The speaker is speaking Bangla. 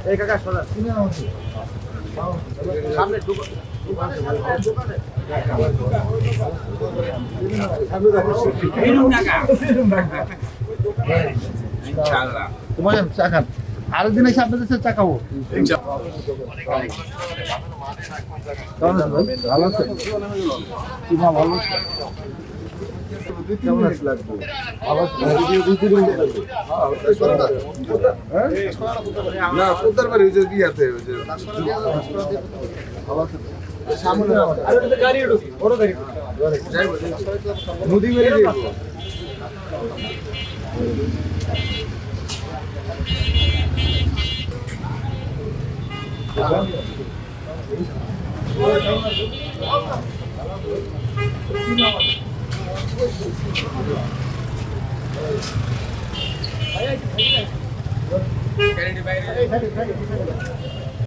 এই কাকা সোজা সামনে তোমার চা খান আরেকদিন এসে আপনাদের সাথে চা খাবো। ভালো আছে ভালো আছে কেমন আছে লাগবে না কোথার বাড়ি ওই যে বিয়াতে সামনে নদী মেরে দিয়ে বাইরে